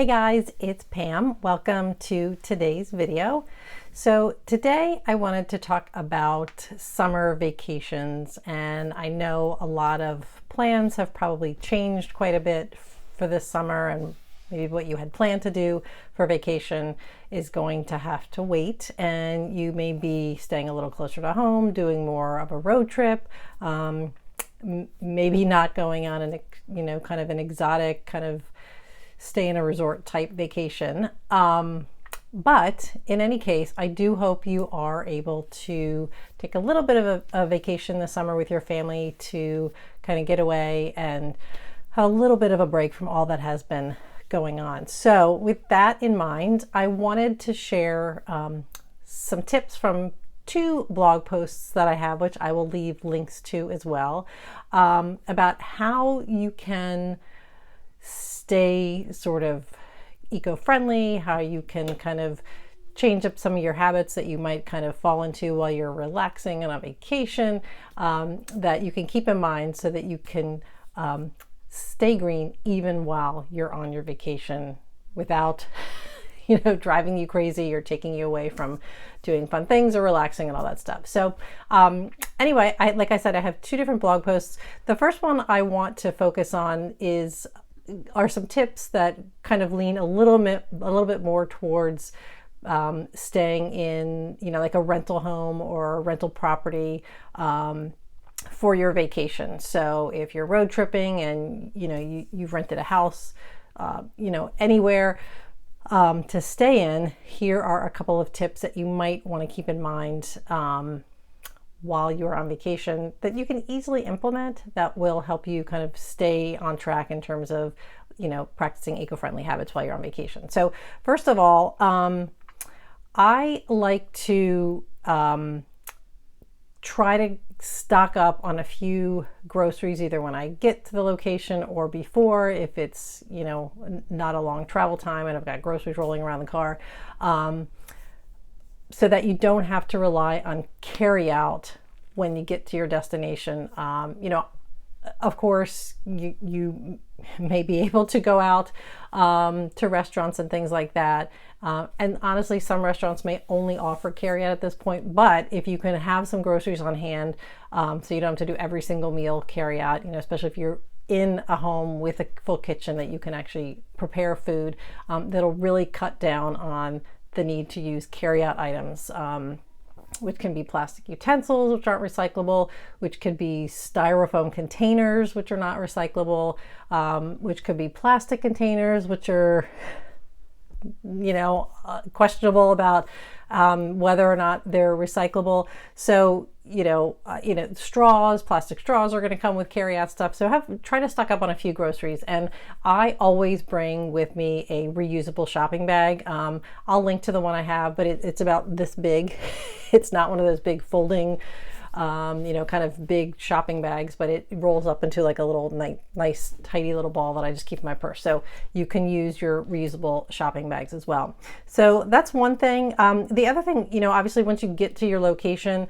Hey guys, it's Pam. Welcome to today's video. So today I wanted to talk about summer vacations, and I know a lot of plans have probably changed quite a bit for this summer, and maybe what you had planned to do for vacation is going to have to wait, and you may be staying a little closer to home, doing more of a road trip, maybe not going on an kind of an exotic kind of stay in a resort type vacation. But in any case, I do hope you are able to take a little bit of a vacation this summer with your family to kind of get away and a little bit of a break from all that has been going on. So with that in mind, I wanted to share some tips from two blog posts that I have, which I will leave links to as well, about how you can stay sort of eco-friendly, how you can kind of change up some of your habits that you might kind of fall into while you're relaxing and on vacation, that you can keep in mind so that you can stay green even while you're on your vacation without driving you crazy or taking you away from doing fun things or relaxing and all that stuff. So anyway, like I said, I have two different blog posts. The first one I want to focus on are some tips that kind of lean a little bit more towards staying in, like a rental home or a rental property for your vacation. So if you're road tripping and you've rented a house, anywhere to stay in, here are a couple of tips that you might want to keep in mind while you're on vacation that you can easily implement that will help you kind of stay on track in terms of, practicing eco-friendly habits while you're on vacation. So first of all, I like to try to stock up on a few groceries either when I get to the location or before, if it's, not a long travel time and I've got groceries rolling around the car, so that you don't have to rely on carry out when you get to your destination. Of course, you may be able to go out to restaurants and things like that. And honestly, some restaurants may only offer carry out at this point, but if you can have some groceries on hand, so you don't have to do every single meal carry out, especially if you're in a home with a full kitchen that you can actually prepare food, that'll really cut down on the need to use carry-out items, which can be plastic utensils, which aren't recyclable, which could be styrofoam containers, which are not recyclable, which could be plastic containers, which are, questionable about whether or not they're recyclable. So, plastic straws are going to come with carry-out stuff. So try to stock up on a few groceries. And I always bring with me a reusable shopping bag. I'll link to the one I have, but it's about this big. It's not one of those big folding, kind of big shopping bags, but it rolls up into like a little nice, tidy little ball that I just keep in my purse. So you can use your reusable shopping bags as well. So that's one thing. The other thing, obviously once you get to your location,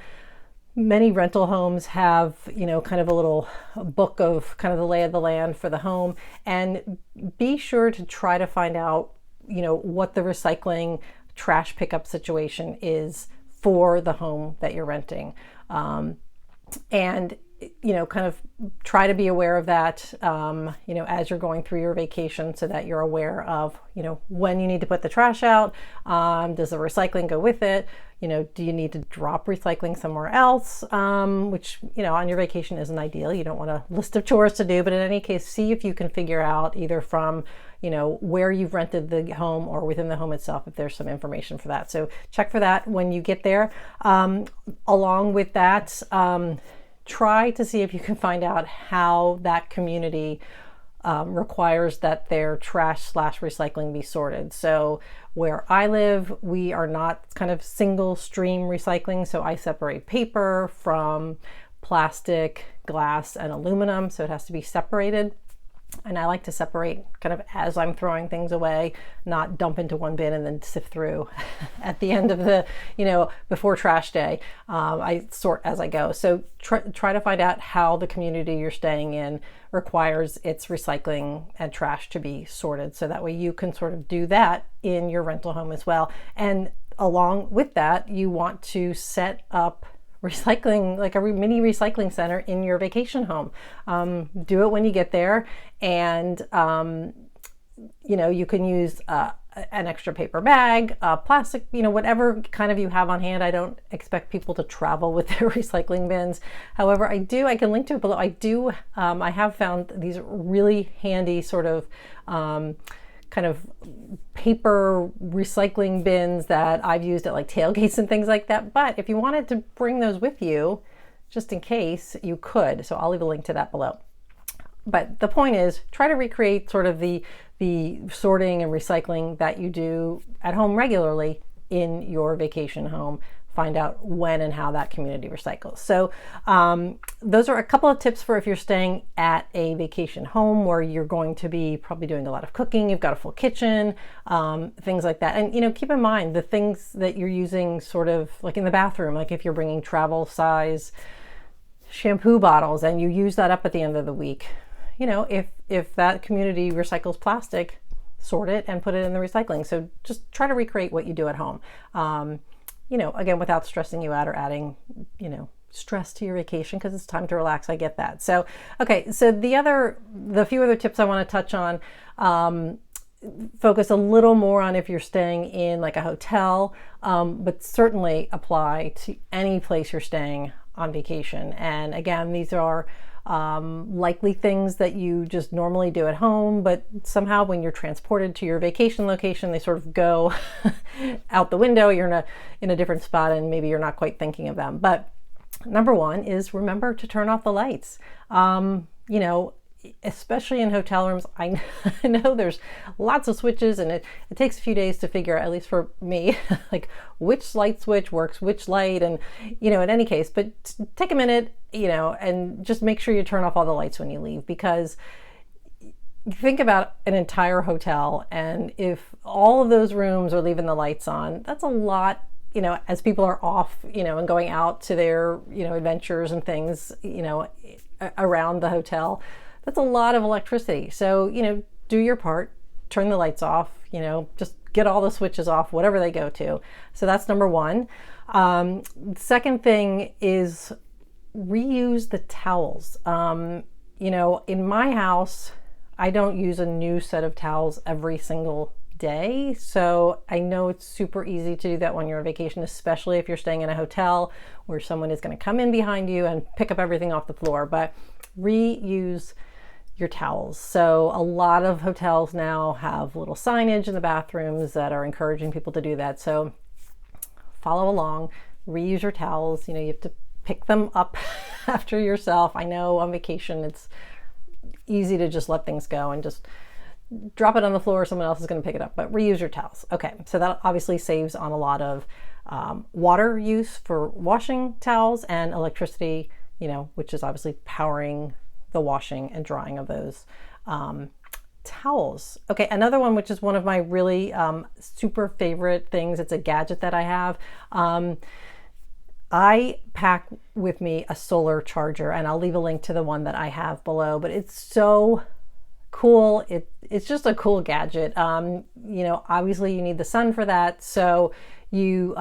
many rental homes have, kind of a little book of kind of the lay of the land for the home, and be sure to try to find out, what the recycling trash pickup situation is for the home that you're renting. And kind of try to be aware of that, as you're going through your vacation, so that you're aware of, when you need to put the trash out. Does the recycling go with it? Do you need to drop recycling somewhere else? Which, on your vacation isn't ideal. You don't want a list of chores to do, but in any case, see if you can figure out either from, where you've rented the home or within the home itself, if there's some information for that. So check for that when you get there. Along with that, try to see if you can find out how that community requires that their trash/recycling be sorted. So where I live, we are not kind of single stream recycling. So I separate paper from plastic, glass, and aluminum. So it has to be separated. And I like to separate kind of as I'm throwing things away, not dump into one bin and then sift through at the end of the, before trash day. I sort as I go. So try to find out how the community you're staying in requires its recycling and trash to be sorted. So that way you can sort of do that in your rental home as well. And along with that, you want to set up recycling, like a mini recycling center in your vacation home. Do it when you get there, and you can use an extra paper bag, plastic, whatever kind of you have on hand. I don't expect people to travel with their recycling bins. However, I can link to it below. I have found these really handy sort of kind of paper recycling bins that I've used at like tailgates and things like that. But if you wanted to bring those with you, just in case, you could. So I'll leave a link to that below. But the point is, try to recreate sort of the sorting and recycling that you do at home regularly in your vacation home. Find out when and how that community recycles. So those are a couple of tips for if you're staying at a vacation home where you're going to be probably doing a lot of cooking, you've got a full kitchen, things like that. And keep in mind the things that you're using sort of like in the bathroom, like if you're bringing travel size shampoo bottles and you use that up at the end of the week, if that community recycles plastic, sort it and put it in the recycling. So just try to recreate what you do at home. Again, without stressing you out or adding, stress to your vacation, because it's time to relax. I get that. So, okay. So the few other tips I want to touch on, focus a little more on if you're staying in like a hotel, but certainly apply to any place you're staying on vacation. And again, these are likely things that you just normally do at home, but somehow when you're transported to your vacation location, they sort of go out the window. You're in a different spot and maybe you're not quite thinking of them. But number one is remember to turn off the lights. Especially in hotel rooms, I know there's lots of switches and it takes a few days to figure out, at least for me, like which light switch works, which light, and in any case, but take a minute, and just make sure you turn off all the lights when you leave, because think about an entire hotel, and if all of those rooms are leaving the lights on, that's a lot, as people are off, and going out to their, adventures and things, around the hotel. That's a lot of electricity. So, do your part, turn the lights off, just get all the switches off, whatever they go to. So that's number one. Second thing is reuse the towels. In my house, I don't use a new set of towels every single day. So I know it's super easy to do that when you're on vacation, especially if you're staying in a hotel where someone is going to come in behind you and pick up everything off the floor. But reuse your towels. So a lot of hotels now have little signage in the bathrooms that are encouraging people to do that. So follow along, reuse your towels. You have to pick them up after yourself. I know on vacation it's easy to just let things go and just drop it on the floor. Someone else is going to pick it up, but reuse your towels. Okay, so that obviously saves on a lot of water use for washing towels and electricity, which is obviously powering the washing and drying of those towels. Okay, another one, which is one of my really super favorite things, it's a gadget that I have. I pack with me a solar charger, and I'll leave a link to the one that I have below, but it's so cool. It's just a cool gadget. Obviously you need the sun for that. So you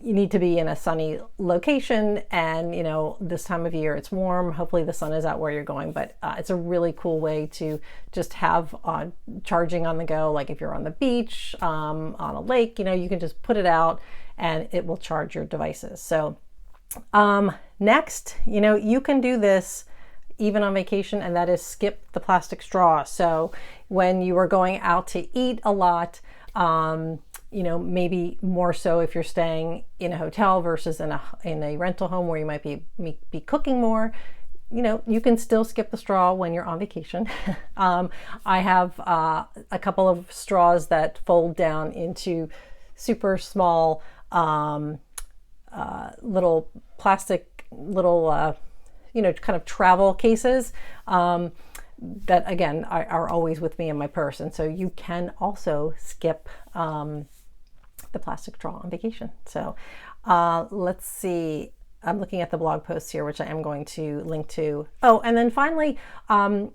need to be in a sunny location, and this time of year it's warm. Hopefully the sun is out where you're going, but it's a really cool way to just have charging on the go. Like if you're on the beach, on a lake, you can just put it out and it will charge your devices. So next, you can do this even on vacation, and that is skip the plastic straw. So when you are going out to eat a lot, maybe more so if you're staying in a hotel versus in a rental home where you might be cooking more, you can still skip the straw when you're on vacation. I have a couple of straws that fold down into super small little plastic kind of travel cases. that again are always with me in my purse. And so you can also skip the plastic straw on vacation. So let's see. I'm looking at the blog posts here, which I am going to link to. Oh, and then finally, kind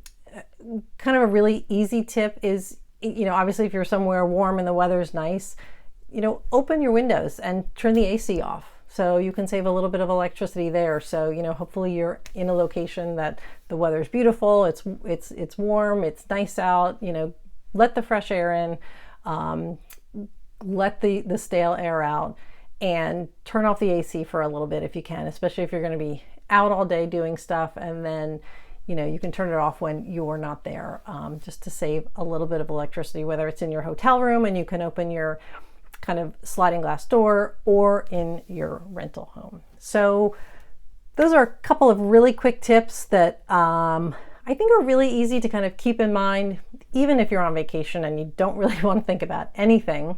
of a really easy tip is, obviously if you're somewhere warm and the weather's nice, open your windows and turn the AC off. So you can save a little bit of electricity there. So, hopefully you're in a location that the weather's beautiful, it's warm, it's nice out, let the fresh air in, let the stale air out, and turn off the AC for a little bit if you can, especially if you're going to be out all day doing stuff, and then you can turn it off when you're not there, just to save a little bit of electricity, whether it's in your hotel room and you can open your kind of sliding glass door, or in your rental home. So those are a couple of really quick tips that I think are really easy to kind of keep in mind, even if you're on vacation and you don't really want to think about anything.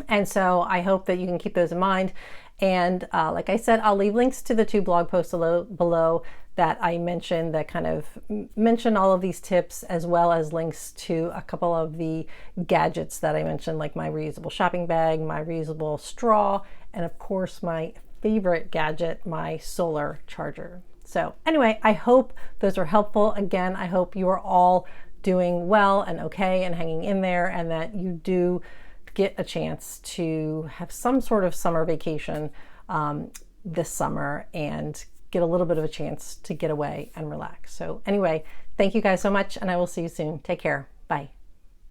And so I hope that you can keep those in mind. And like I said, I'll leave links to the 2 blog posts below that I mentioned that kind of mention all of these tips, as well as links to a couple of the gadgets that I mentioned, like my reusable shopping bag, my reusable straw, and of course my favorite gadget, my solar charger. So anyway, I hope those are helpful. Again, I hope you are all doing well and okay and hanging in there, and that you do get a chance to have some sort of summer vacation this summer and get a little bit of a chance to get away and relax. So anyway, thank you guys so much, and I will see you soon. Take care. Bye.